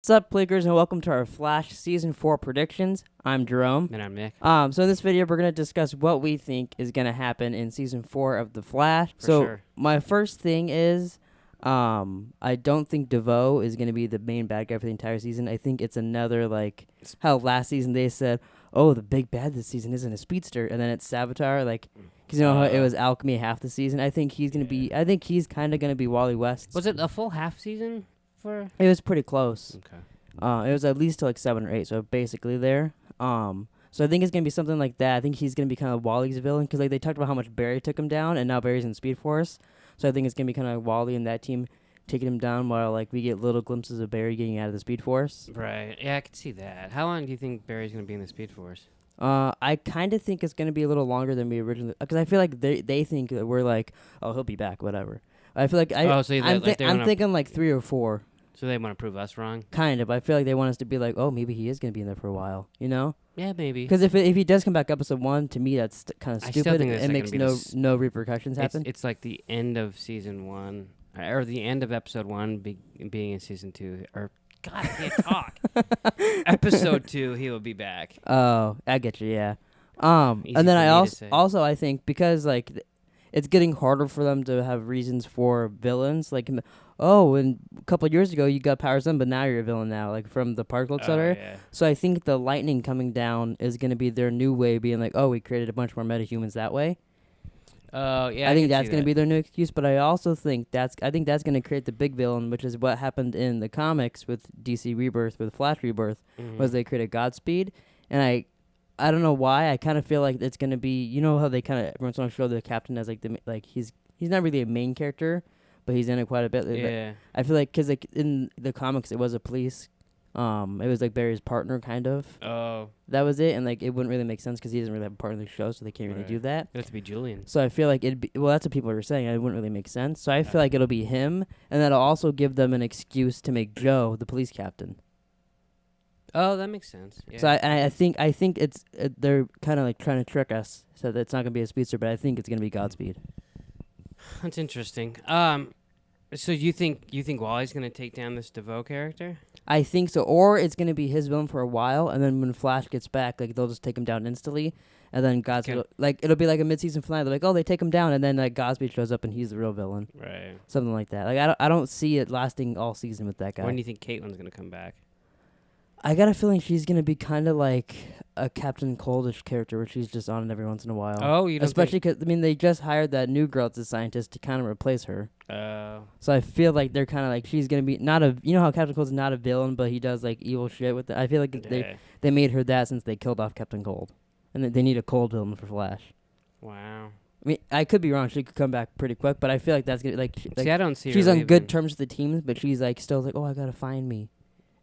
What's up, Pleekers, and welcome to our Flash Season 4 predictions. I'm Jerome. And I'm Nick. So in this video, we're going to discuss what we think is going to happen in Season 4 of The Flash. For sure. My first thing is, I don't think DeVoe is going to be the main bad guy for the entire season. I think it's another, how last season they said, oh, the big bad this season isn't a speedster, and then it's Savitar, because how it was Alchemy half the season. I think he's going to be, I think he's kind of going to be Wally West. Was it a full half season for? It was pretty close. Okay. It was at least to 7 or 8, so basically there. So I think it's gonna be something like that. I think he's gonna be kind of Wally's villain because they talked about how much Barry took him down, and now Barry's in Speed Force. So I think it's gonna be kind of Wally and that team taking him down while we get little glimpses of Barry getting out of the Speed Force. Right. Yeah, I could see that. How long do you think Barry's gonna be in the Speed Force? I kind of think it's gonna be a little longer than we originally, because I feel like they think that we're oh, he'll be back, whatever. I feel like I'm thinking 3 or 4. So they want to prove us wrong? Kind of. I feel like they want us to be oh, maybe he is going to be in there for a while, you know? Yeah, maybe. Because if he does come back episode 1, to me, that's kind of stupid. Think it makes no repercussions happen. It's like the end of season 1, or the end of episode 1 being in season 2. Or, God, I can't talk. Episode 2, he will be back. Oh, I get you, yeah. And then I also I think because, it's getting harder for them to have reasons for villains. And a couple of years ago you got powers on, but now you're a villain now, from the particle accelerator. Yeah. So I think the lightning coming down is going to be their new way, being oh, we created a bunch more metahumans that way. Oh, yeah. I think that's going to be their new excuse, but I also think that's going to create the big villain, which is what happened in the comics with DC Rebirth, with Flash Rebirth, was they created Godspeed, and I don't know why. I kind of feel like it's gonna be, you know how they kind of everyone's gonna show the captain as he's not really a main character, but he's in it quite a bit. Yeah. I feel like because in the comics it was a police, it was Barry's partner kind of. Oh. That was it, and it wouldn't really make sense because he doesn't really have a partner in the show, so they can't really do that. It has to be Julian. So I feel like it'd be, well, that's what people were saying. It wouldn't really make sense. So I feel like it'll be him, and that'll also give them an excuse to make Joe the police captain. Oh, that makes sense. Yeah. So I think it's they're kind of trying to trick us, so that it's not gonna be a speedster, but I think it's gonna be Godspeed. That's interesting. So you think Wally's gonna take down this DeVoe character? I think so, or it's gonna be his villain for a while, and then when Flash gets back, they'll just take him down instantly, and then Godspeed, it'll be like a mid-season finale. They're oh, they take him down, and then Godspeed shows up and he's the real villain. Right. Something like that. I don't see it lasting all season with that guy. When do you think Caitlin's gonna come back? I got a feeling she's gonna be kind of like a Captain Coldish character, where she's just on it every once in a while. Oh, you don't especially because they just hired that new girl as a scientist to kind of replace her. Oh. So I feel like they're kind of she's gonna be not a, you know how Captain Cold's not a villain, but he does evil shit with it. I feel like they made her that since they killed off Captain Cold, and they need a cold villain for Flash. Wow. I mean, I could be wrong. She could come back pretty quick, but I feel like that's gonna See, I don't see. She's her on leaving. good terms with the team, but she's still oh, I gotta find me.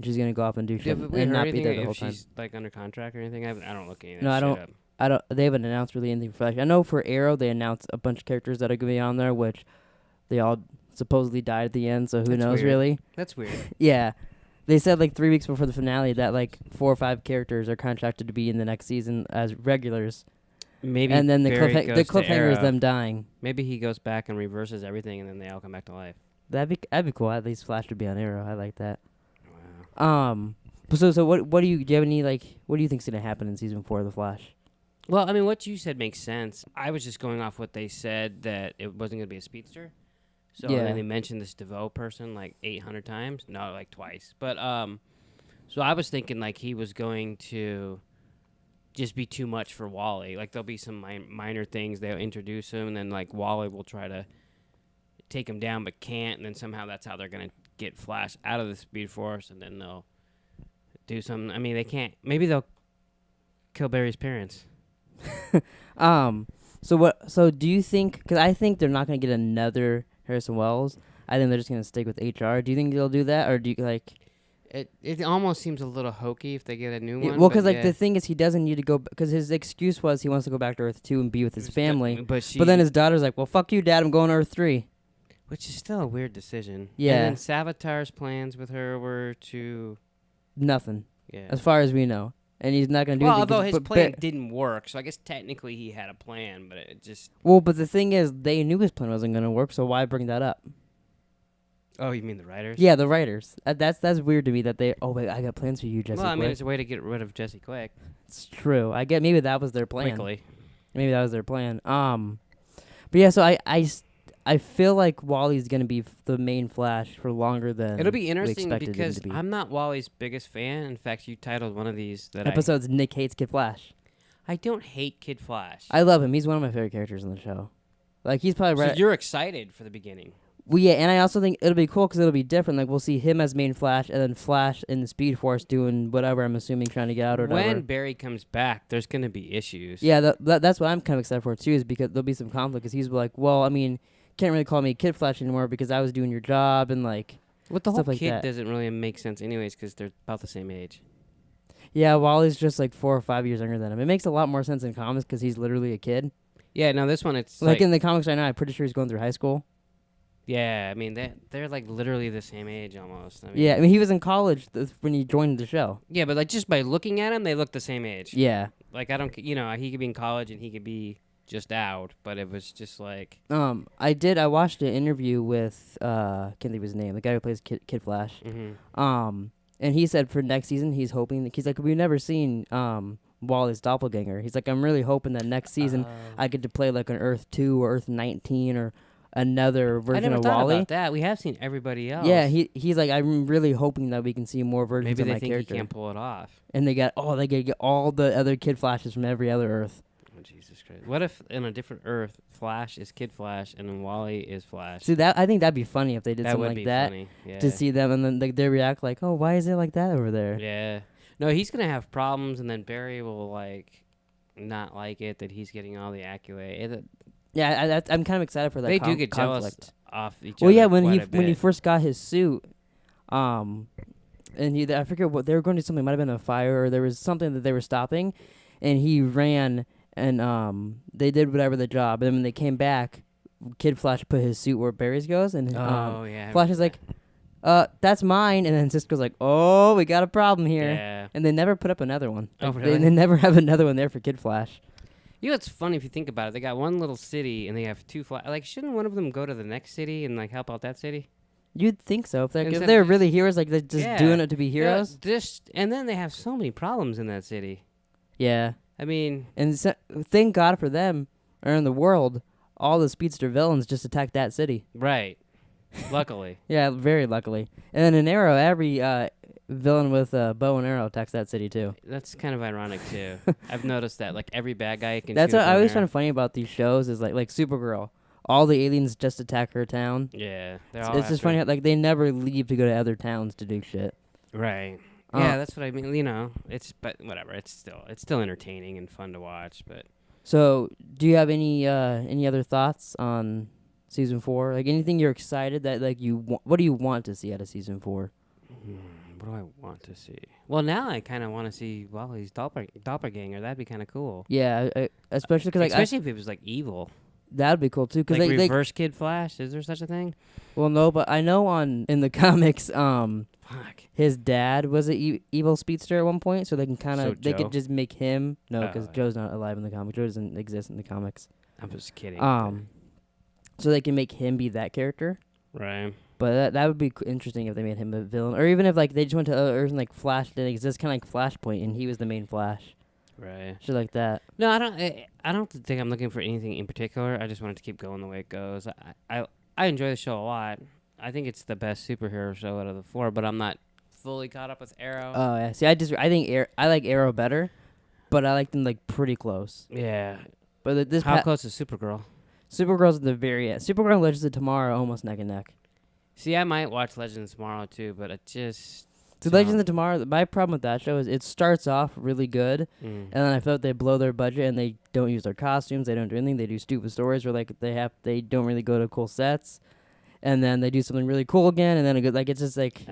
She's gonna go off and do shit and not be there the whole time. She's under contract or anything? I don't look at No, I don't. I don't. They haven't announced really anything for Flash. I know for Arrow they announced a bunch of characters that are gonna be on there, which they all supposedly died at the end. So who knows really? That's weird. Yeah, they said 3 weeks before the finale that 4 or 5 characters are contracted to be in the next season as regulars. Maybe. And then the cliffhanger is them dying. Maybe he goes back and reverses everything, and then they all come back to life. That'd be cool. At least Flash would be on Arrow. I like that. Wow. So what do you have any what do you think's gonna happen in season 4 of The Flash? Well, I mean, what you said makes sense. I was just going off what they said, that it wasn't gonna be a speedster. So then they mentioned this DeVoe person 800 times. No, twice. But so I was thinking he was going to just be too much for Wally. There'll be some minor things they'll introduce him, and then Wally will try to take him down but can't, and then somehow that's how they're gonna get Flash out of the Speed Force, and then they'll do something. I mean, they can't. Maybe they'll kill Barry's parents. So do you think? Because I think they're not gonna get another Harrison Wells. I think they're just gonna stick with HR. Do you think they'll do that, or do you It almost seems a little hokey if they get a new one. Well, because the thing is, he doesn't need to go, because his excuse was he wants to go back to Earth 2 and be with his family. But then his daughter's well, fuck you, Dad. I'm going to Earth 3. Which is still a weird decision. Yeah. And then Savitar's plans with her were to... Nothing. Yeah. As far as we know. And he's not going to do anything. Although his plan didn't work, so I guess technically he had a plan, but it just... Well, but the thing is, they knew his plan wasn't going to work, so why bring that up? Oh, you mean the writers? Yeah, the writers. That's weird to me that they. Oh wait, I got plans for you, Jesse. Well, I mean, Quick. it's a way to get rid of Jesse Quick. It's true. I get maybe that was their plan. Quickly. Maybe that was their plan. But yeah, so I feel like Wally's gonna be the main Flash for longer than It'll be we interesting expected him because to be. I'm not Wally's biggest fan. In fact, you titled one of these that Episodes Nick hates Kid Flash. I don't hate Kid Flash. I love him. He's one of my favorite characters in the show. Like he's probably So right. you're excited for the beginning. Well, yeah, and I also think it'll be cool because it'll be different. Like we'll see him as main Flash, and then Flash in the Speed Force doing whatever. I'm assuming trying to get out or whatever. When Barry comes back, there's going to be issues. Yeah, that's what I'm kind of excited for too. Is because there'll be some conflict. Because he's like, well, I mean, can't really call me Kid Flash anymore because I was doing your job and like. What the whole stuff like kid that. doesn't really make sense anyways because they're about the same age. Yeah, Wally's just like 4 or 5 years younger than him. It makes a lot more sense in comics because he's literally a kid. Yeah, no, this one it's Like in the comics right now, I'm pretty sure he's going through high school. yeah, I mean they're like literally the same age almost. I mean, Yeah, I mean he was in college when he joined the show. yeah, but like just by looking at him, they look the same age. Yeah. Like I don't, he could be in college and he could be just out, but it was just like. I watched an interview with can't think of his name, the guy who plays Kid Flash. Mm-hmm. And he said for next season he's hoping he's like we've never seen Wally's doppelganger. He's like I'm really hoping that next season I get to play like an Earth 2 or Earth 19 or another version I never of thought Wally. about that. We have seen everybody else. Yeah, he's like I'm really hoping that we can see more versions Maybe of they my think character. he can't pull it off. And they get all the other Kid Flashes from every other Earth. Oh, Jesus Christ! What if in a different Earth, Flash is Kid Flash and then Wally is Flash? See that I think that'd be funny if they did that something would like be that funny. Yeah. to see them and then they react like, oh, why is it like that over there? Yeah. No, he's gonna have problems, and then Barry will like not like it that he's getting all the accolade. Yeah, I'm kind of excited for that. They do get conflict. jealous off each Well, other. yeah, when quite a he bit. first got his suit, and I forget what they were going to do. Something might have been a fire or there was something that they were stopping, and he ran and they did whatever the job. And then when they came back, Kid Flash put his suit where Barry's goes, and yeah, Flash is like, that's mine. And then Cisco's like, oh, we got a problem here. Yeah. And they never put up another one. Oh, Like, really? They never have another one there for Kid Flash. You know, it's funny if you think about it. They got one little city, and they have two Like, shouldn't one of them go to the next city and like help out that city? You'd think so. If Instead they're of really heroes, like they're just doing it to be heroes. And then they have so many problems in that city. Yeah. I mean, And thank God for them, or in the world, all the speedster villains just attacked that city. right. Luckily. Yeah, very luckily. And then in Arrow, every villain with a bow and arrow attacks that city too. That's kind of ironic too. I've noticed that like every bad guy can. That's shoot what a I bow always and find arrow. funny about these shows is like Supergirl. All the aliens just attack her town. Yeah, they're It's all. just funny how like they never leave to go to other towns to do shit. Right. Uh, Yeah, that's what I mean. You know, but whatever. It's still entertaining and fun to watch. But So, do you have any other thoughts on season 4? Like anything you're excited that like what do you want to see out of season 4? what do I want to see? Well, now I kind of want to see Wally's doppelganger. That'd be kind of cool. Yeah, especially because Especially if it was like evil, that'd be cool too. Because like they reverse Kid Flash. Is there such a thing? well, no, but I know in the comics, Fuck. his dad was a evil speedster at one point, so they can kind So of they Joe? could just make him because Oh, Joe's not alive in the comics. Joe doesn't exist in the comics. I'm just kidding. So they can make him be that character. Right. But that would be interesting if they made him a villain, or even if like they just went to other Earth and like Flash didn't exist, kind of like Flashpoint, and he was the main Flash, Right. shit like that. No, I don't think I'm looking for anything in particular. I just want it to keep going the way it goes. I enjoy the show a lot. I think it's the best superhero show out of the 4, but I'm not fully caught up with Arrow. Oh yeah, see, I think I like Arrow better, but I like them like pretty close. Yeah. But this How close is Supergirl? Supergirl's at the very end. Supergirl and Legends of Tomorrow are almost neck and neck. See, I might watch Legends tomorrow too, but it just. So Legends of Tomorrow, my problem with that show is it starts off really good, and then I feel like they blow their budget and they don't use their costumes, they don't do anything, they do stupid stories where like they don't really go to cool sets, and then they do something really cool again, and then it's just like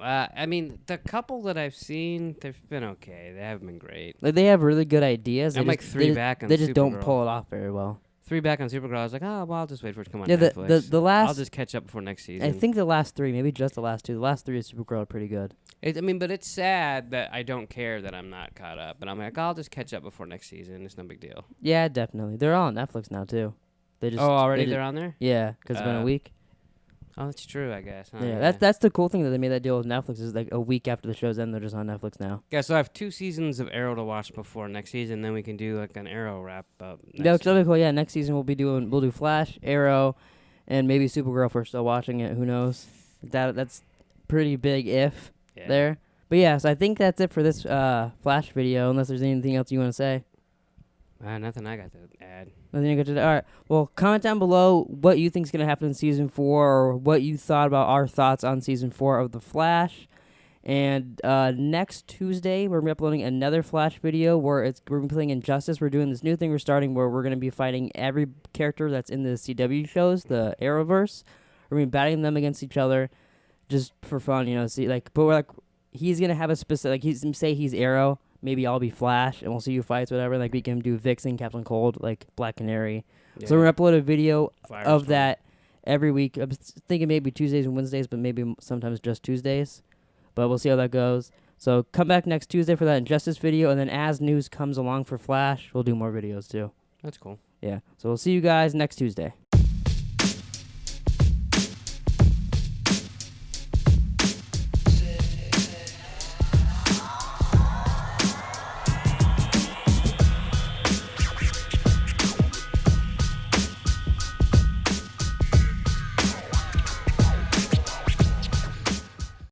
I mean, the couple that I've seen, they've been okay. They haven't been great. like they have really good ideas. I'm they like just, 3 they back on They just don't Supergirl. pull it off very well. 3 back on Supergirl. I was like, oh, well, I'll just wait for it to come on Yeah, Netflix. the last. I'll just catch up before next season. I think the last 3, maybe just the last 2. The last 3 of Supergirl are pretty good. But it's sad that I don't care that I'm not caught up. And I'm like, I'll just catch up before next season. It's no big deal. Yeah, definitely. They're all on Netflix now too. They just Already they they're on there? Yeah, because it's been a week. Oh, that's true, I guess. Huh? Yeah, that's the cool thing that they made that deal with Netflix is like a week after the show's end, they're just on Netflix now. Yeah, so I have 2 seasons of Arrow to watch before next season, then we can do like an Arrow wrap up. Yeah, that'll be cool. Yeah, next season we'll do Flash, Arrow, and maybe Supergirl if we're still watching it. Who knows? That's pretty big if there. But yeah, so I think that's it for this Flash video. Unless there's anything else you want to say. Nothing I got to add. Nothing you got to. All right. Well, comment down below what you think's gonna happen in season 4, or what you thought about our thoughts on season 4 of the Flash. And next Tuesday, we're gonna be uploading another Flash video where we're gonna be playing Injustice. We're doing this new thing we're starting where we're gonna be fighting every character that's in the CW shows, the Arrowverse. We're gonna be battling them against each other, just for fun, See, but we're like, he's gonna have a specific, say he's Arrow, maybe I'll be Flash, and we'll see who fights, whatever. Like we can do Vixen, Captain Cold, like Black Canary. Yeah. So we're gonna upload a video of that every week. I'm thinking maybe Tuesdays and Wednesdays, but maybe sometimes just Tuesdays. But we'll see how that goes. So come back next Tuesday for that Injustice video, and then as news comes along for Flash, we'll do more videos too. That's cool. Yeah. So we'll see you guys next Tuesday.